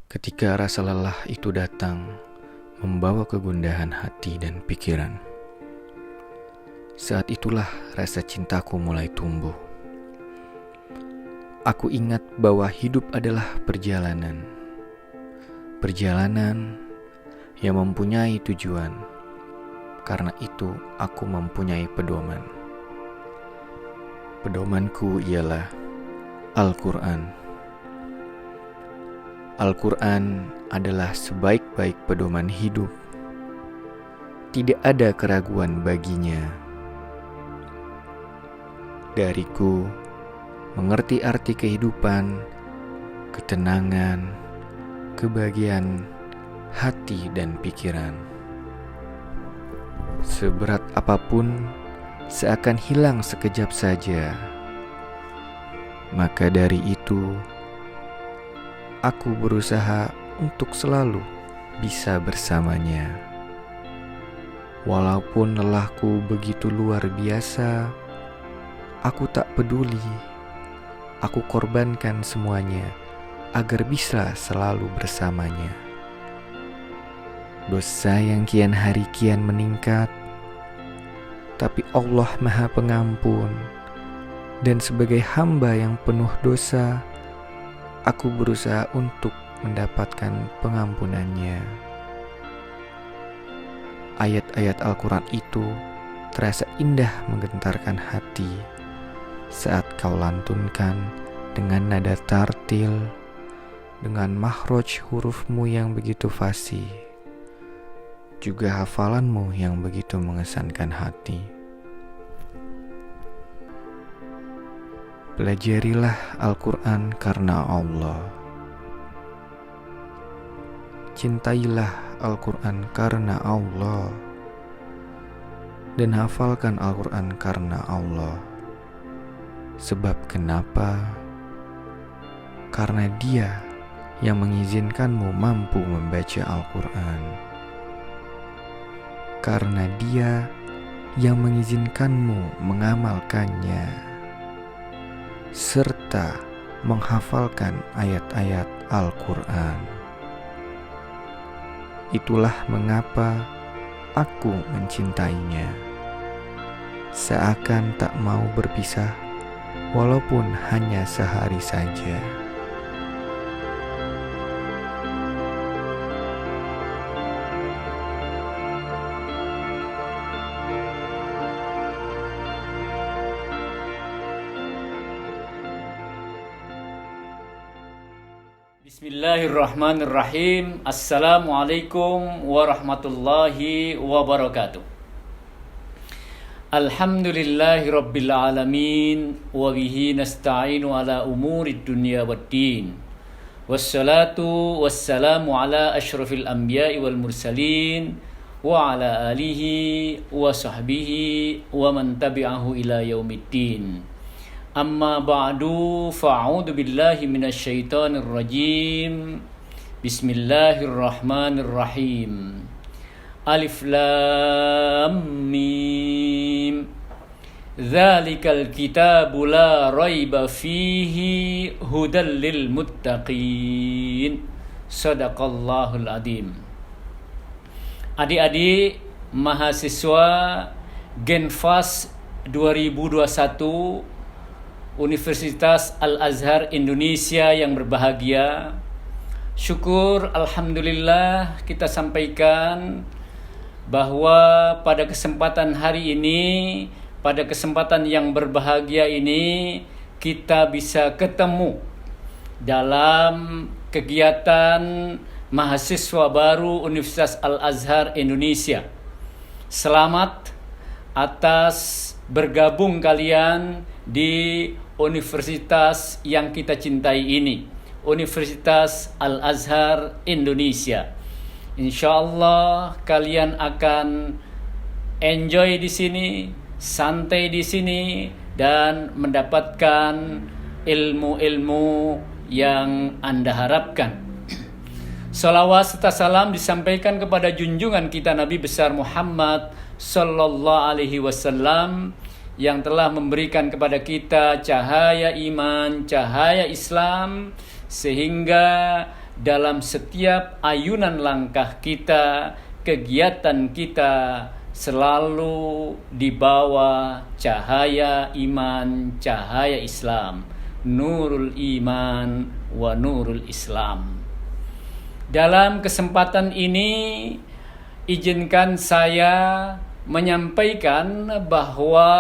Ketika rasa lelah itu datang, membawa kegundahan hati dan pikiran. Saat itulah rasa cintaku mulai tumbuh. Aku ingat bahwa hidup adalah perjalanan. Perjalanan yang mempunyai tujuan. Karena itu aku mempunyai pedoman. Pedomanku ialah Al-Quran. Al-Quran adalah sebaik-baik pedoman hidup. Tidak ada keraguan baginya. Dariku mengerti arti kehidupan, ketenangan, kebahagiaan hati dan pikiran. Seberat apapun seakan hilang sekejap saja. Maka dari itu, aku berusaha untuk selalu bisa bersamanya. Walaupun lelahku begitu luar biasa, aku tak peduli. Aku korbankan semuanya agar bisa selalu bersamanya. Dosa yang kian hari kian meningkat, tapi Allah Maha Pengampun. Dan sebagai hamba yang penuh dosa, aku berusaha untuk mendapatkan pengampunannya. Ayat-ayat Al-Quran itu terasa indah menggentarkan hati saat kau lantunkan dengan nada tartil, dengan makhraj hurufmu yang begitu fasih, juga hafalanmu yang begitu mengesankan hati. Pelajarilah Al-Quran karena Allah. Cintailah Al-Quran karena Allah. Dan hafalkan Al-Quran karena Allah. Sebab kenapa? Karena Dia yang mengizinkanmu mampu membaca Al-Quran. Karena Dia yang mengizinkanmu mengamalkannya serta menghafalkan ayat-ayat Al-Quran. Itulah mengapa aku mencintainya. Seakan tak mau berpisah, walaupun hanya sehari saja. Bismillahirrahmanirrahim. Assalamualaikum warahmatullahi wabarakatuh. Alhamdulillahi rabbil alamin. Wa bihi nasta'inu ala umuri dunya waddin. Wassalatu wassalamu ala ashrafil anbiya'i wal mursalin. Wa ala alihi wa sahbihi wa man tabi'ahu ila yaumiddin. Amma ba'du, fa'udhu billahi minasyaitanir rajim. Bismillahirrahmanirrahim. Alif lam mim. Dzalikal kitabu la raiba fihi hudal lil muttaqin. Shadaqallahul adzim. Adik-adik mahasiswa Genfas 2021 Universitas Al-Azhar Indonesia yang berbahagia, syukur alhamdulillah kita sampaikan bahwa pada kesempatan hari ini, pada kesempatan yang berbahagia ini, kita bisa ketemu dalam kegiatan mahasiswa baru Universitas Al-Azhar Indonesia. Selamat atas bergabung kalian di universitas yang kita cintai ini, Universitas Al-Azhar Indonesia. Insyaallah kalian akan enjoy di sini, santai di sini, dan mendapatkan ilmu-ilmu yang Anda harapkan. Salawat serta salam disampaikan kepada junjungan kita Nabi besar Muhammad sallallahu alaihi wasallam yang telah memberikan kepada kita cahaya iman, cahaya Islam, sehingga dalam setiap ayunan langkah kita, kegiatan kita selalu di bawah cahaya iman, cahaya Islam, nurul iman wa nurul Islam. Dalam kesempatan ini izinkan saya menyampaikan bahwa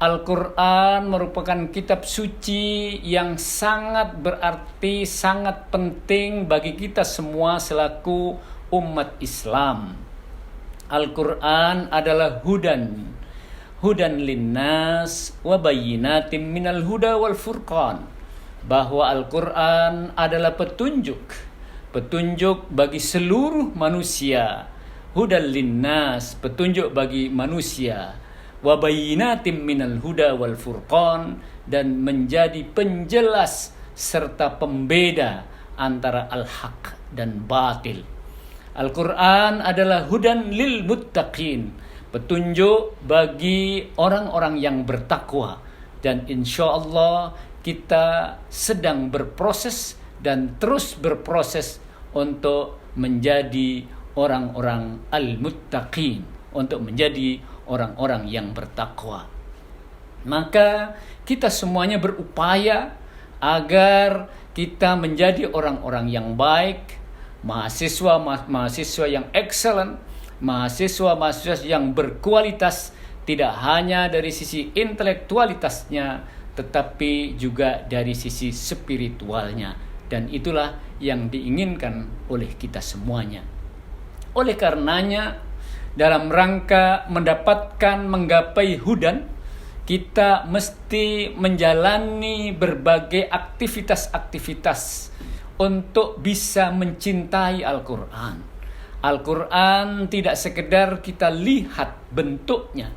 Al-Quran merupakan kitab suci yang sangat berarti, sangat penting bagi kita semua selaku umat Islam. Al-Quran adalah hudan linnas wa bayyinatin minal huda wal furqan. Bahwa Al-Quran adalah petunjuk bagi seluruh manusia. Hudan linnas, petunjuk bagi manusia. Wa bayyinatin minal huda wal furqan, dan menjadi penjelas serta pembeda antara al-haq dan batil. Al-Quran adalah hudan lil muttaqin, petunjuk bagi orang-orang yang bertakwa. Dan insya Allah kita sedang berproses dan terus berproses untuk menjadi orang-orang al-muttaqin, untuk menjadi orang-orang yang bertakwa. Maka kita semuanya berupaya agar kita menjadi orang-orang yang baik, mahasiswa yang excellent, mahasiswa yang berkualitas, tidak hanya dari sisi intelektualitasnya, tetapi juga dari sisi spiritualnya. Dan itulah yang diinginkan oleh kita semuanya. Oleh karenanya, dalam rangka menggapai hudan, kita mesti menjalani berbagai aktivitas-aktivitas untuk bisa mencintai Al-Quran. Al-Quran tidak sekedar kita lihat bentuknya,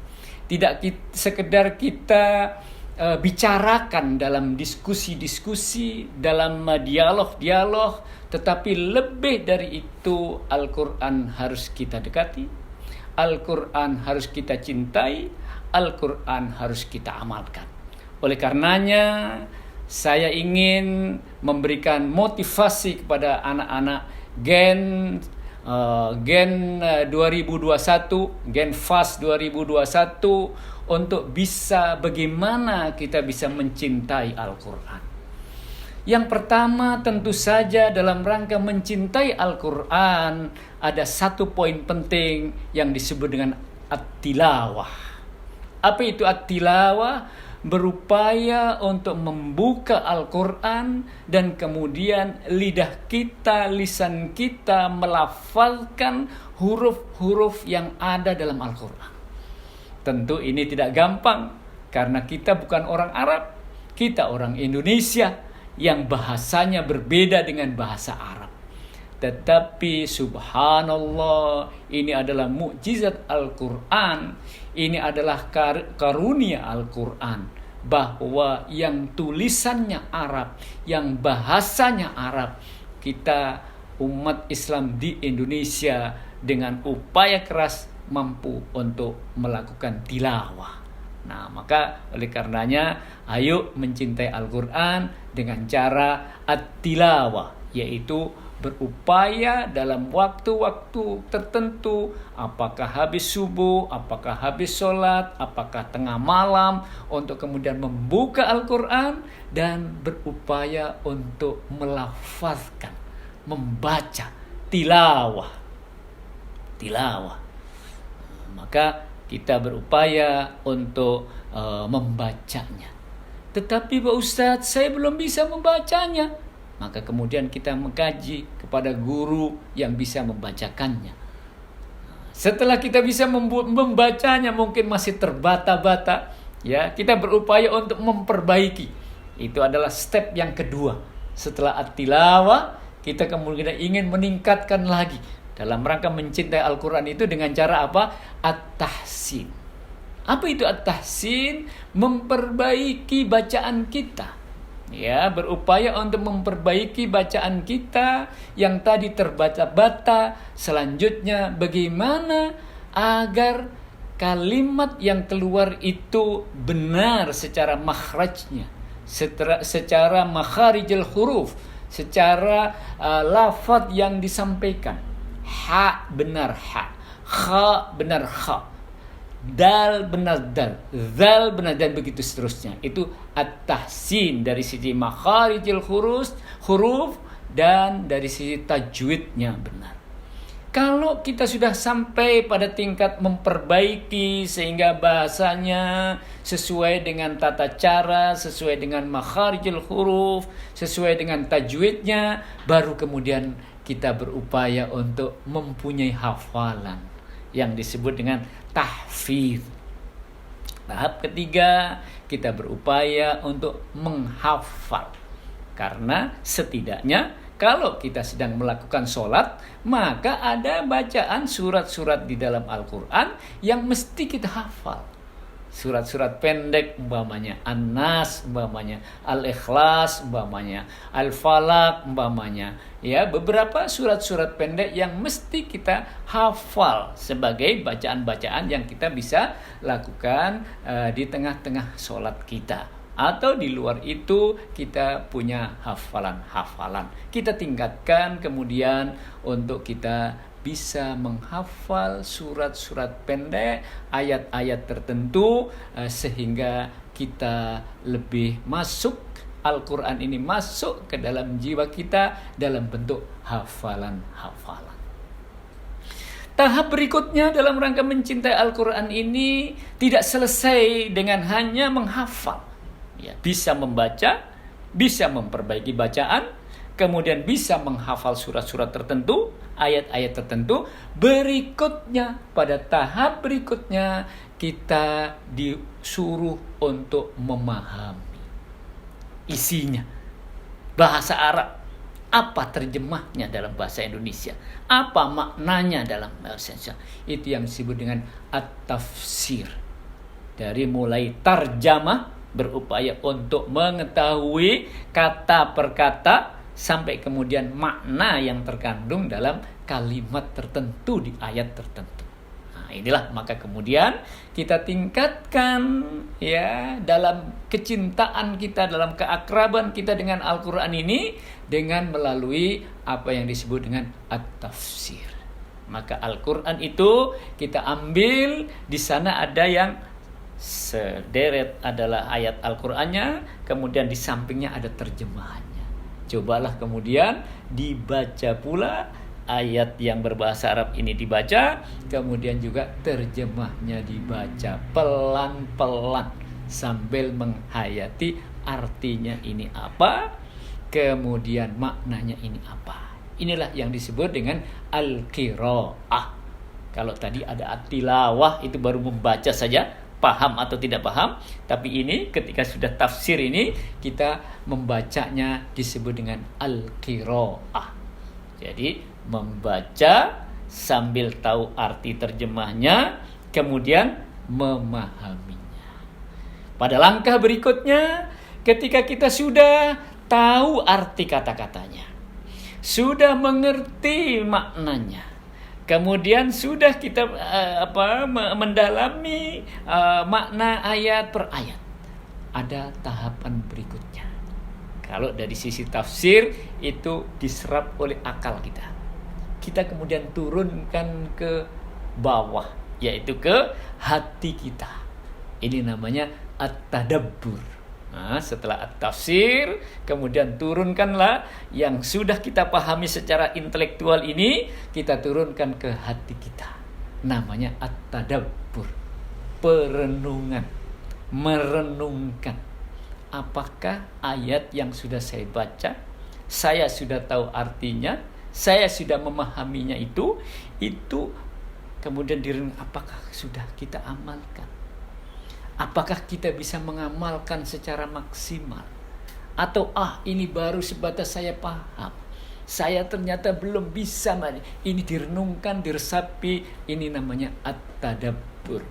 tidak sekedar kita bicarakan dalam diskusi-diskusi, dalam dialog-dialog, tetapi lebih dari itu Al-Quran harus kita dekati, Al-Quran harus kita cintai, Al-Quran harus kita amalkan. Oleh karenanya saya ingin memberikan motivasi kepada anak-anak Gen 2021, Gen Fast 2021, untuk bisa bagaimana kita bisa mencintai Al-Quran. Yang pertama, tentu saja dalam rangka mencintai Al-Quran ada satu poin penting yang disebut dengan at-tilawah. Apa itu at-tilawah? Berupaya untuk membuka Al-Quran dan kemudian lidah kita, lisan kita melafalkan huruf-huruf yang ada dalam Al-Quran. Tentu ini tidak gampang karena kita bukan orang Arab, kita orang Indonesia yang bahasanya berbeda dengan bahasa Arab. Tetapi subhanallah, ini adalah mukjizat Al-Quran, ini adalah karunia Al-Quran, bahwa yang tulisannya Arab, yang bahasanya Arab, kita umat Islam di Indonesia dengan upaya keras mampu untuk melakukan tilawah. Nah, maka oleh karenanya ayo mencintai Al-Quran dengan cara at-tilawah, yaitu berupaya dalam waktu-waktu tertentu, apakah habis subuh, apakah habis sholat, apakah tengah malam, untuk kemudian membuka Al-Quran dan berupaya untuk melafazkan, membaca, tilawah. Maka kita berupaya untuk membacanya. Tetapi Pak Ustadz, saya belum bisa membacanya. Maka kemudian kita mengkaji kepada guru yang bisa membacakannya. Setelah kita bisa membacanya, mungkin masih terbata-bata, ya, kita berupaya untuk memperbaiki. Itu adalah step yang kedua. Setelah at-tilawah, kita kemudian ingin meningkatkan lagi dalam rangka mencintai Al-Quran itu dengan cara apa? At-tahsin. Apa itu at-tahsin? Memperbaiki bacaan kita. Ya, berupaya untuk memperbaiki bacaan kita yang tadi terbata-bata. Selanjutnya bagaimana agar kalimat yang keluar itu benar secara makhrajnya, secara makharijul huruf, secara lafaz yang disampaikan. Ha benar ha, kha benar kha, dal benar dal, zal benar, dan begitu seterusnya. Itu at-tahsin dari sisi makharijil huruf dan dari sisi tajwidnya benar. Kalau kita sudah sampai pada tingkat memperbaiki sehingga bahasanya sesuai dengan tata cara, sesuai dengan makharijil huruf, sesuai dengan tajwidnya, baru kemudian kita berupaya untuk mempunyai hafalan yang disebut dengan tahfidz. Tahap ketiga, kita berupaya untuk menghafal. Karena setidaknya kalau kita sedang melakukan sholat, maka ada bacaan surat-surat di dalam Al-Quran yang mesti kita hafal. Surat-surat pendek umpamanya An-Nas, umpamanya Al-Ikhlas, umpamanya Al-Falaq, umpamanya. Ya, beberapa surat-surat pendek yang mesti kita hafal sebagai bacaan-bacaan yang kita bisa lakukan di tengah-tengah sholat kita. Atau di luar itu kita punya hafalan-hafalan. Kita tingkatkan kemudian untuk kita bisa menghafal surat-surat pendek, ayat-ayat tertentu, sehingga kita lebih masuk, Al-Quran ini masuk ke dalam jiwa kita dalam bentuk hafalan-hafalan. Tahap berikutnya dalam rangka mencintai Al-Quran ini tidak selesai dengan hanya menghafal. Ya, bisa membaca, bisa memperbaiki bacaan, kemudian bisa menghafal surat-surat tertentu, ayat-ayat tertentu. Berikutnya, pada tahap berikutnya, kita disuruh untuk memahami isinya. Bahasa Arab, apa terjemahnya dalam bahasa Indonesia? Apa maknanya dalam bahasa Indonesia? Itu yang disebut dengan at-tafsir. Dari mulai tarjamah, berupaya untuk mengetahui kata per kata sampai kemudian makna yang terkandung dalam kalimat tertentu di ayat tertentu. Nah, inilah maka kemudian kita tingkatkan ya dalam kecintaan kita, dalam keakraban kita dengan Al-Qur'an ini dengan melalui apa yang disebut dengan at-tafsir. Maka Al-Qur'an itu kita ambil, di sana ada yang sederet adalah ayat Al-Qur'annya, kemudian di sampingnya ada terjemahannya. Cobalah kemudian dibaca pula ayat yang berbahasa Arab ini, dibaca, kemudian juga terjemahnya dibaca pelan-pelan sambil menghayati artinya ini apa, kemudian maknanya ini apa. Inilah yang disebut dengan al-qiraah. Kalau tadi ada at-tilawah, itu baru membaca saja, paham atau tidak paham, tapi ini ketika sudah tafsir ini kita membacanya disebut dengan al-qiraah. Jadi membaca sambil tahu arti terjemahnya, kemudian memahaminya. Pada langkah berikutnya, ketika kita sudah tahu arti kata-katanya, sudah mengerti maknanya, kemudian sudah kita mendalami makna ayat per ayat, ada tahapan berikutnya. Kalau dari sisi tafsir itu diserap oleh akal kita, kita kemudian turunkan ke bawah, yaitu ke hati kita. Ini namanya at-tadabbur. Nah, setelah at-tafsir, kemudian turunkanlah yang sudah kita pahami secara intelektual ini, kita turunkan ke hati kita. Namanya at-tadabbur, perenungan, merenungkan. Apakah ayat yang sudah saya baca, saya sudah tahu artinya, saya sudah memahaminya itu kemudian direnung, apakah sudah kita amalkan? Apakah kita bisa mengamalkan secara maksimal? Atau ini baru sebatas saya paham, saya ternyata belum bisa. Ini direnungkan, diresapi. Ini namanya at-tadabbur,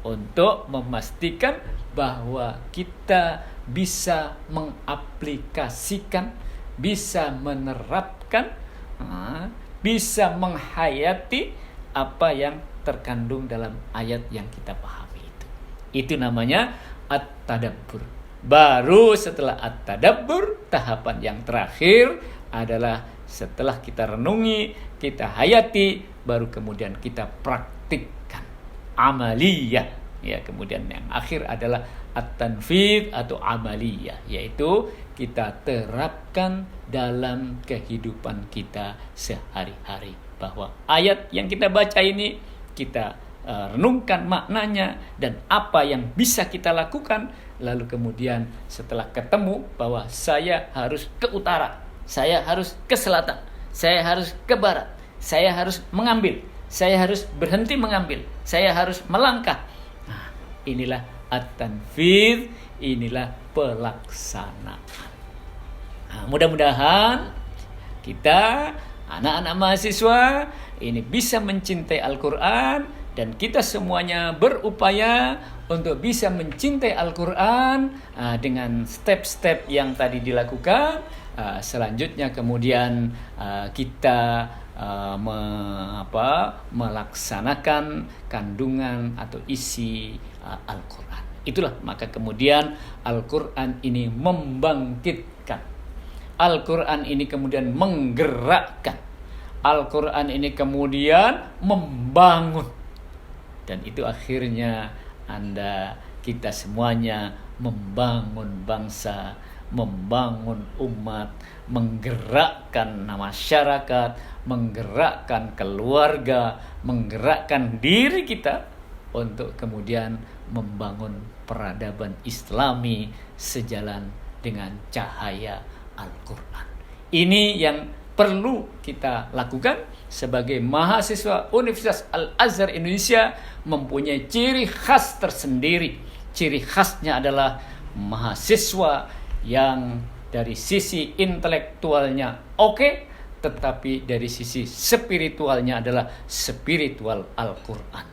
untuk memastikan bahwa kita bisa mengaplikasikan, bisa menerapkan, bisa menghayati apa yang terkandung dalam ayat yang kita pahami. Itu namanya at-tadabbur. Baru setelah at-tadabbur, tahapan yang terakhir adalah setelah kita renungi, kita hayati, baru kemudian kita praktikkan. Amaliyah. Ya, kemudian yang akhir adalah at-tanfidz atau amaliyah, yaitu kita terapkan dalam kehidupan kita sehari-hari. Bahwa ayat yang kita baca ini kita renungkan maknanya dan apa yang bisa kita lakukan, lalu kemudian setelah ketemu bahwa saya harus ke utara, saya harus ke selatan, saya harus ke barat, saya harus mengambil, saya harus berhenti mengambil, saya harus melangkah. Nah, inilah at-tanfidz, inilah pelaksanaan. Nah, mudah-mudahan kita anak-anak mahasiswa ini bisa mencintai Al-Quran, dan kita semuanya berupaya untuk bisa mencintai Al-Quran dengan step-step yang tadi dilakukan. Selanjutnya kemudian kita melaksanakan kandungan atau isi Al-Quran. Itulah maka kemudian Al-Quran ini membangkitkan. Al-Quran ini kemudian menggerakkan. Al-Quran ini kemudian membangun. Dan itu akhirnya kita semuanya membangun bangsa, membangun umat, menggerakkan masyarakat, menggerakkan keluarga, menggerakkan diri kita untuk kemudian membangun peradaban Islami sejalan dengan cahaya Al-Quran. Ini yang perlu kita lakukan sebagai mahasiswa Universitas Al-Azhar Indonesia, mempunyai ciri khas tersendiri. Ciri khasnya adalah mahasiswa yang dari sisi intelektualnya oke, tetapi dari sisi spiritualnya adalah spiritual Al-Quran.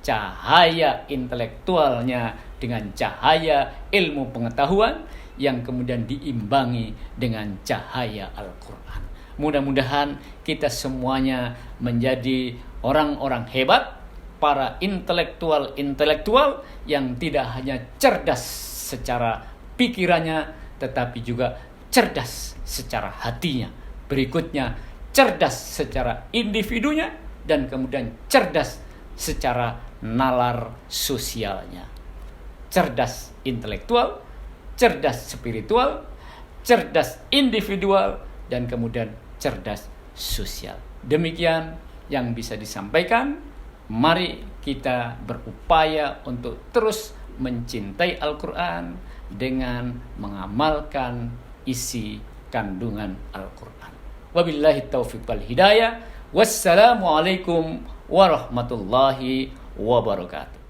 Cahaya intelektualnya dengan cahaya ilmu pengetahuan yang kemudian diimbangi dengan cahaya Al-Quran. Mudah-mudahan kita semuanya menjadi orang-orang hebat, para intelektual yang tidak hanya cerdas secara pikirannya, tetapi juga cerdas secara hatinya. Berikutnya, cerdas secara individunya, dan kemudian cerdas secara nalar sosialnya. Cerdas intelektual, cerdas spiritual, cerdas individual, dan kemudian cerdas sosial. Demikian yang bisa disampaikan. Mari kita berupaya untuk terus mencintai Al-Quran dengan mengamalkan isi kandungan Al-Quran. Wabillahi taufiq wal hidayah. Wassalamualaikum warahmatullahi wabarakatuh.